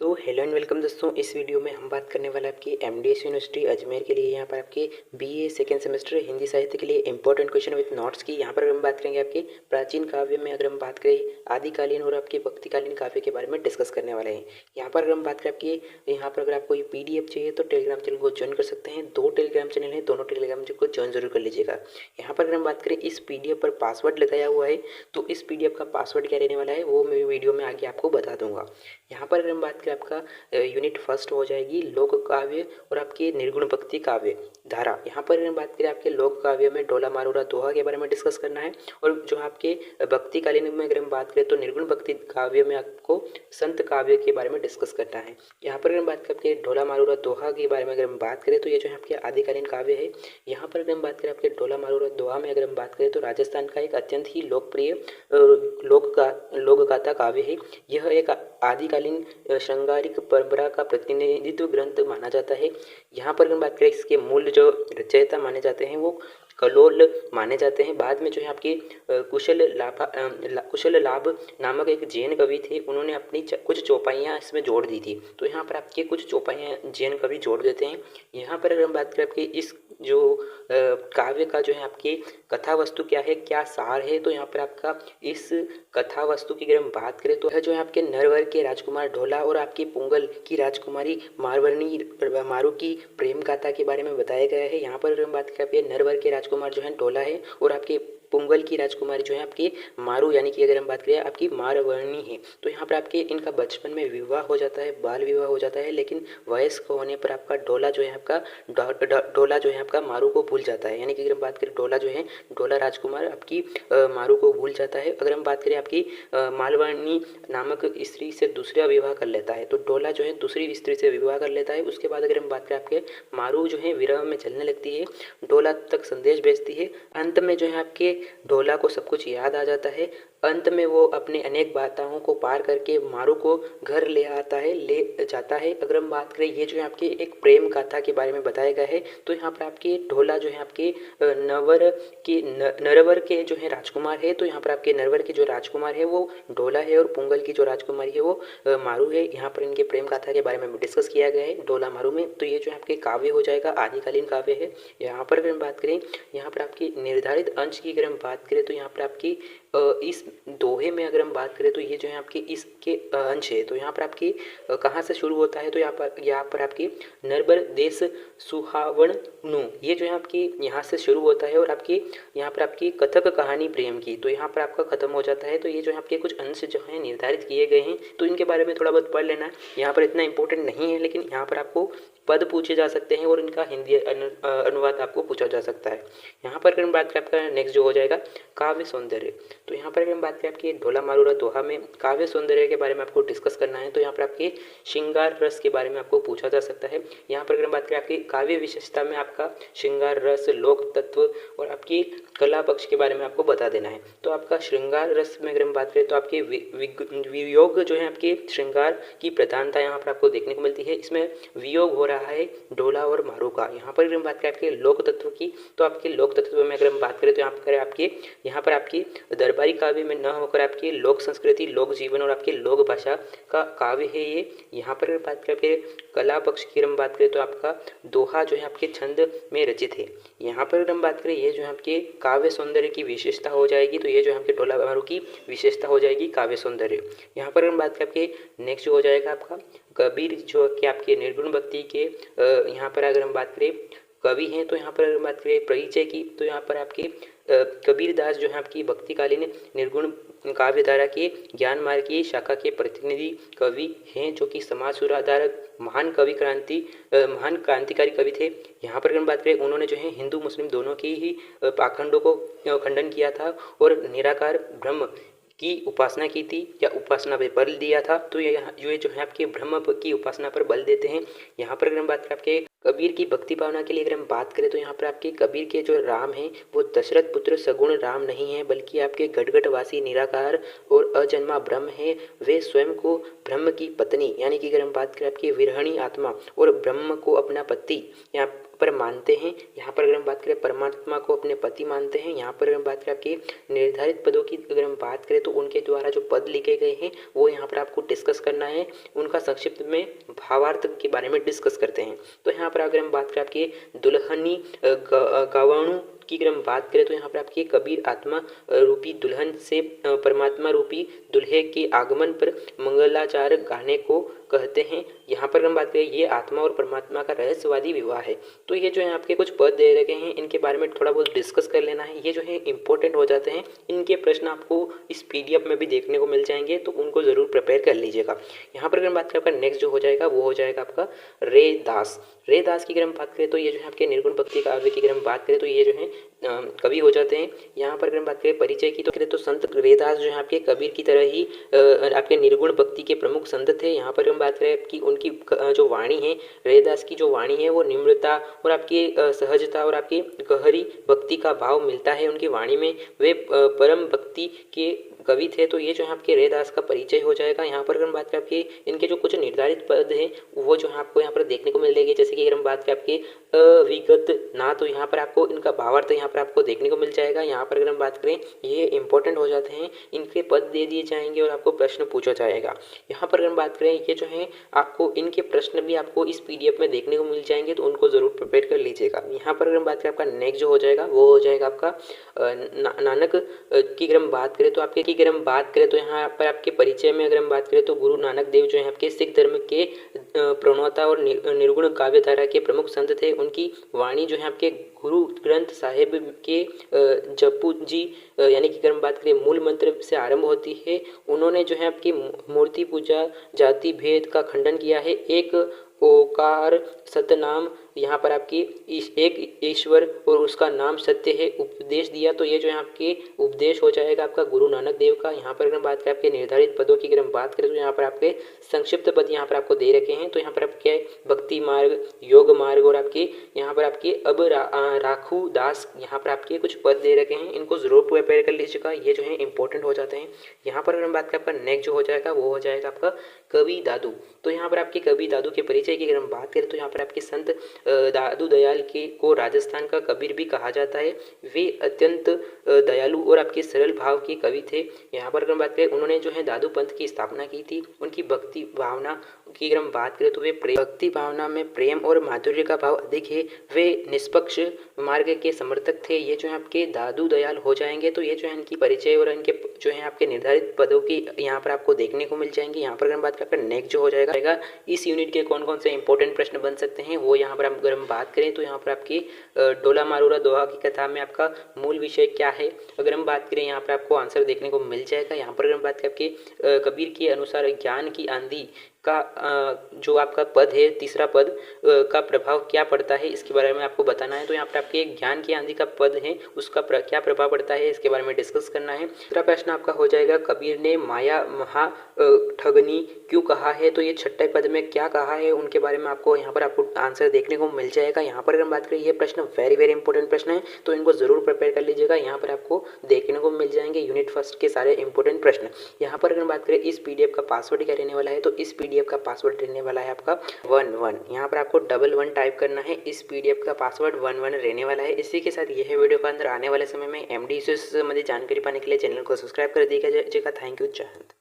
Hello and welcome दोस्तों। इस video में हम बात करने वाले आपकी एमडीएस यूनिवर्सिटी अजमेर के लिए यहाँ पर आपके बीए सेकेंड सेमेस्टर हिंदी साहित्य के लिए इंपॉर्टेंट क्वेश्चन विद नोट्स की। यहाँ पर हम बात करेंगे आपके प्राचीन काव्य में, अगर हम बात करें आदिकालीन और आपके भक्तिकालीन काव्य के बारे में डिस्कस करने वाले हैं। यहाँ पर अगर हम बात करें आपकी, यहाँ पर अगर आपको ये PDF चाहिए तो टेलीग्राम चैनल को ज्वाइन कर सकते हैं। 2 टेलीग्राम चैनल हैं, दोनों टेलीग्राम चैनल को ज्वाइन जरूर कर लीजिएगा। यहाँ पर अगर हम बात करें इस PDF पर पासवर्ड लगाया हुआ है, तो इस PDF का पासवर्ड क्या रहने वाला है वो मैं वीडियो में आगे आपको बता दूंगा। यहाँ पर अगर हम बात करें, आपका यूनिट फर्स्ट हो जाएगी लोक काव्य और आपकी निर्गुण भक्ति काव्य धारा। यहाँ पर अगर बात करें आपके लोक काव्य में ढोला मारूरा दोहा के बारे में डिस्कस करना है, और जो आपके भक्तिकालीन में अगर हम बात करें तो निर्गुण भक्ति काव्य में आपको संत काव्य के बारे में डिस्कस करना है। यहाँ पर अगर हम बात करते हैं ढोला मारूरा दोहा के बारे में अगर हम बात करें तो ये जो है आपके आदिकालीन काव्य है। यहाँ पर अगर हम बात करें आपके ढोला मारूरा दोहा में अगर हम बात करें तो राजस्थान का एक अत्यंत ही लोकप्रिय लोक गाथा काव्य है। यह एक आदिकालीन श्रृंगारिक परंपरा का प्रतिनिधित्व ग्रंथ माना जाता है। यहाँ पर अगर बात करें इसके मूल जो रचयिता माने जाते हैं वो कलोल माने जाते हैं। बाद में जो है आपके कुशल लाभ नामक एक जैन कवि थे, उन्होंने अपनी कुछ चौपाइयाँ इसमें जोड़ दी थी। तो यहाँ पर आपके कुछ चौपाइयाँ जैन कवि जोड़ देते हैं। यहाँ पर अगर हम बात करें आपके इस जो काव्य का जो है आपकी कथा वस्तु क्या है, क्या सार है, तो यहाँ पर आपका इस कथा वस्तु की अगर हम बात करें तो यह जो है आपके नरवर के राजकुमार ढोला और आपकी पुंगल की राजकुमारी मारवर्णी मारू की प्रेम गाथा के बारे में बताया गया है। यहाँ पर अगर हम बात करें नरवर के राजकुमार जो है ढोला है और आपके पुंगल की राजकुमारी जो है आपकी मारू यानी कि अगर हम बात करें आपकी मारवर्णी है। तो यहाँ पर आपके इनका बचपन में विवाह हो जाता है, बाल विवाह हो जाता है, लेकिन वयस्क होने पर आपका ढोला जो है आपका ढोला जो है आपका मारू को भूल जाता है। यानी कि अगर हम बात करें ढोला जो है ढोला राजकुमार आपकी मारू को भूल जाता है। अगर हम बात करें आपकी मालवर्णी नामक स्त्री से दूसरा विवाह कर लेता है, तो ढोला जो है दूसरी स्त्री से विवाह कर लेता है। उसके बाद अगर हम बात करें आपके मारू जो है विरह में चलने लगती है, ढोला तक संदेश भेजती है। अंत में जो है आपके ढोला को सब कुछ याद आ जाता है। अंत में वो अपने अनेक बाधाओं को पार करके मारू को घर ले जाता है। अगर हम बात करें ये जो है आपकी एक प्रेम गाथा के बारे में बताया गया है, तो यहाँ पर आपके ढोला जो है आपके नरवर के जो है राजकुमार है। तो यहाँ पर आपके नरवर के जो राजकुमार है वो ढोला है और पुंगल की जो राजकुमारी है वो मारू है। यहाँ पर इनके प्रेम गाथा के बारे में डिस्कस किया गया है ढोला मारू में। तो ये जो है आपके काव्य हो जाएगा, आदिकालीन काव्य है। यहाँ पर अगर हम बात करें, यहाँ पर आपकी निर्धारित अंश की अगर हम बात करें तो यहाँ पर आपकी इस दोहे में अगर हम बात करें तो ये जो है आपके इसके अंश है। तो यहाँ पर आपकी कहाँ से शुरू होता है, तो यहाँ पर आपकी नरबर देश सुहावण नु, ये जो है आपकी यहाँ से शुरू होता है और आपकी यहाँ पर आपकी कथक कहानी प्रेम की, तो यहाँ पर आपका खत्म हो जाता है। तो ये जो है आपके कुछ अंश जो है निर्धारित किए गए हैं, तो इनके बारे में थोड़ा बहुत पढ़ लेना है। यहाँ पर इतना इंपॉर्टेंट नहीं है, लेकिन यहाँ पर आपको पद पूछे जा सकते हैं और इनका हिंदी अनुवाद आपको पूछा जा सकता है। यहाँ पर अगर हम बात करें आपका नेक्स्ट जो हो जाएगा काव्य सौंदर्य। तो यहाँ पर अगर हम बात करें आपकी ढोला मारूरा दोहा में काव्य सौंदर्य के बारे में आपको डिस्कस करना है, तो यहाँ पर आपके श्रृंगार रस के बारे में आपको पूछा जा सकता है। यहाँ पर अगर हम बात करें आपकी काव्य विशेषता में आपका श्रृंगार रस, लोक तत्व और आपकी कला पक्ष के बारे में आपको बता देना है। तो आपका श्रृंगार रस में अगर हम बात करें तो आपके वियोग जो है आपके श्रृंगार की प्रधानता यहाँ पर आपको देखने को मिलती है। इसमें वियोग हो रहा है ढोला और मारू का। यहाँ पर अगर हम बात करें आपके लोक तत्व की, तो आपके लोक तत्व में अगर हम बात करें तो यहाँ पर आपकी दरबारी काव्य में न होकर आपकी लोक संस्कृति, लोक जीवन और आपकी लोक भाषा का काव्य है ये। यहाँ पर अगर बात करें कला पक्ष की हम बात करें तो आपका दोहा जो है आपके छंद में रचित है। यहाँ पर अगर हम बात करें ये जो है आपके काव्य सौंदर्य की विशेषता हो जाएगी, तो ये जो है आपके ढोला मारू की विशेषता हो जाएगी काव्य सौंदर्य। यहाँ पर हम बात करें आपके नेक्स्ट हो जाएगा आपका कबीर जो कि आपके निर्गुण भक्ति के यहाँ पर अगर हम बात करें कवि हैं, तो यहाँ पर अगर हम बात करें परिचय की, तो यहाँ पर आपके कबीर दास जो है आपकी भक्तिकालीन निर्गुण काव्यधारा के ज्ञान मार्ग की शाखा के प्रतिनिधि कवि हैं, जो कि समाज सुधारक महान क्रांतिकारी कवि थे। यहाँ पर अगर हम बात करें उन्होंने जो है हिंदू मुस्लिम दोनों की ही पाखंडों को खंडन किया था और निराकार ब्रह्म की उपासना की थी या उपासना पे बल दिया था। तो ये जो है आपके ब्रह्म की उपासना पर बल देते हैं। यहाँ पर अगर हम बात करें आपके कबीर की भक्ति भावना के लिए अगर हम बात करें तो यहाँ पर आपके कबीर के जो राम हैं वो दशरथ पुत्र सगुण राम नहीं है, बल्कि आपके गटगटवासी निराकार और अजन्मा ब्रह्म है। वे स्वयं को ब्रह्म की पत्नी यानी कि अगर हम बात करें आपकी विरहणी आत्मा और ब्रह्म को अपना पति या पर मानते हैं। यहाँ पर अगर हम बात करें परमात्मा को अपने पति मानते हैं। यहाँ पर अगर हम बात करें आपके निर्धारित पदों की अगर हम बात करें तो उनके द्वारा जो पद लिखे गए हैं वो यहाँ पर आपको डिस्कस करना है। उनका संक्षिप्त में भावार्थ के बारे में डिस्कस करते हैं। तो यहाँ पर अगर हम बात करें आपके दुल्हनी गवाणु की अगर हम बात करें तो यहाँ पर आपकी कबीर आत्मा रूपी दुल्हन से परमात्मा रूपी दुल्हे के आगमन पर मंगलाचार गाने को कहते हैं। यहाँ पर हम बात करें ये आत्मा और परमात्मा का रहस्यवादी विवाह है। तो ये जो है आपके कुछ पद दे रखे हैं, इनके बारे में थोड़ा बहुत डिस्कस कर लेना है। ये जो है इंपॉर्टेंट हो जाते हैं। इनके प्रश्न आपको इस पीडीएफ में भी देखने को मिल जाएंगे, तो उनको जरूर प्रिपेयर कर लीजिएगा। यहाँ पर अगर हम बात करें आपका नेक्स्ट जो हो जाएगा वो हो जाएगा आपका रे दास। रे दास की अगर हम बात करें तो ये जो है आपके निर्गुण भक्ति काव्य की अगर हम बात करें तो ये जो है कवि हो जाते हैं। यहाँ पर अगर हम बात करें परिचय की तो संत रेदास जो है आपके कबीर की तरह ही आपके निर्गुण भक्ति के प्रमुख संत थे। यहाँ पर हम बात करें कि उनकी जो वाणी है, रेदास की जो वाणी है वो निम्रता और आपकी सहजता और आपकी गहरी भक्ति का भाव मिलता है उनकी वाणी में। वे परम भक्ति के कवि थे। तो ये जो है आपके रेदास का परिचय हो जाएगा। यहाँ पर अगर हम बात करें आपके इनके जो कुछ निर्धारित पद हैं वो जो है आपको यहाँ पर देखने को मिल जाएगी। जैसे कि अगर हम बात करें आपके अविगत ना, तो यहाँ पर आपको इनका भावार्थ यहाँ पर आपको देखने को मिल जाएगा। यहाँ पर अगर हम बात करें ये इंपॉर्टेंट हो जाते हैं, इनके पद दे दिए जाएंगे और आपको प्रश्न पूछा जाएगा। यहाँ पर अगर हम बात करें ये जो है आपको इनके प्रश्न भी आपको इस पीडीएफ में देखने को मिल जाएंगे, तो उनको जरूर प्रिपेयर कर लीजिएगा। यहाँ पर अगर हम बात करें आपका नेक्स्ट जो हो जाएगा वो हो जाएगा आपका नानक की अगर हम बात करें तो यहाँ पर आपके परिचय में अगर हम बात करें तो गुरु नानक देव जो है आपके सिख धर्म के प्रणवता और निर्गुण काव्यधारा के प्रमुख संत थे। उनकी वाणी जो है आपके गुरु ग्रंथ साहिब के जपू जी यानी कि अगर हम बात करें मूल मंत्र से आरंभ होती है। उन्होंने जो है आपकी मूर्ति पूजा जाति भेद का खंडन किया है। एक ओकार सतनाम, यहाँ पर आपकी एक ईश्वर और उसका नाम सत्य है उपदेश दिया। तो ये जो है आपके उपदेश हो जाएगा आपका गुरु नानक देव का। यहाँ पर अगर हम बात करें आपके निर्धारित पदों की अगर हम बात करें तो यहाँ पर आपके संक्षिप्त पद यहाँ पर आपको दे रखे हैं। तो यहाँ पर आपके भक्ति मार्ग, योग मार्ग और आपके यहाँ पर आपके अब राखू दास यहाँ पर आपके कुछ पद दे रखे हैं, इनको जरूर प्रिपेयर कर लीजिएगा। ये जो है इंपॉर्टेंट हो जाते हैं। यहाँ पर अगर हम बात करें आपका नेक्स्ट जो हो जाएगा वो हो जाएगा आपका कवि दादू। तो यहाँ पर आपके कवि दादू के परिचय की अगर हम बात करें तो यहाँ पर आपके संत दादू दयाल के को राजस्थान का कबीर भी कहा जाता है। वे अत्यंत दयालु और आपके सरल भाव के कवि थे। यहाँ पर अगर हम बात करें उन्होंने जो है दादू पंथ की स्थापना की थी। उनकी भक्ति भावना की अगर हम बात करें तो वे भक्ति भावना में प्रेम और माधुर्य का भाव अधिक है। वे निष्पक्ष मार्ग के समर्थक थे। ये जो है आपके दादू दयाल हो जाएंगे। तो ये जो है इनकी परिचय और इनके जो है आपके निर्धारित पदों की यहाँ पर आपको देखने को मिल जाएंगे। यहाँ पर अगर हम बात करें नेक्स्ट जो हो जाएगा इस यूनिट के कौन कौन से इंपॉर्टेंट प्रश्न बन सकते हैं वो यहाँ पर अगर हम बात करें तो यहाँ पर आपकी डोला मारूरा दोहा की कथा में आपका मूल विषय क्या है, अगर हम बात करें यहाँ पर आपको आंसर देखने को मिल जाएगा। यहाँ पर अगर हम बात करें आपके कबीर के अनुसार ज्ञान की आंधी का जो आपका पद है तीसरा पद का प्रभाव क्या पड़ता है इसके बारे में आपको बताना है। तो यहाँ पर आपके ज्ञान की आंधी का पद है उसका क्या प्रभाव पड़ता है इसके बारे में डिस्कस करना है। दूसरा प्रश्न आपका हो जाएगा कबीर ने माया महा ठगनी क्यों कहा है। तो ये छठे पद में क्या कहा है उनके बारे में आपको यहाँ पर आपको आंसर देखने को मिल जाएगा। यहाँ पर अगर हम बात करें ये प्रश्न वेरी इंपॉर्टेंट प्रश्न है, तो इनको जरूर प्रिपेयर कर लीजिएगा। यहाँ पर आपको देखने को मिल जाएंगे यूनिट फर्स्ट के सारे इंपॉर्टेंट प्रश्न। यहाँ पर अगर हम बात करें इस पीडीएफ का पासवर्ड क्या रहने वाला है, तो इस पीडीएफ का पासवर्ड रहने वाला है आपका 11। यहाँ पर आपको 11 टाइप करना है। इस पीडीएफ का पासवर्ड 11 रहने वाला है। इसी के साथ यह वीडियो का अंदर आने वाले समय में एमडी मध्ये जानकारी पाने के लिए चैनल को सब्सक्राइब कर दीजिएगा। थैंक यू, जय हिंद।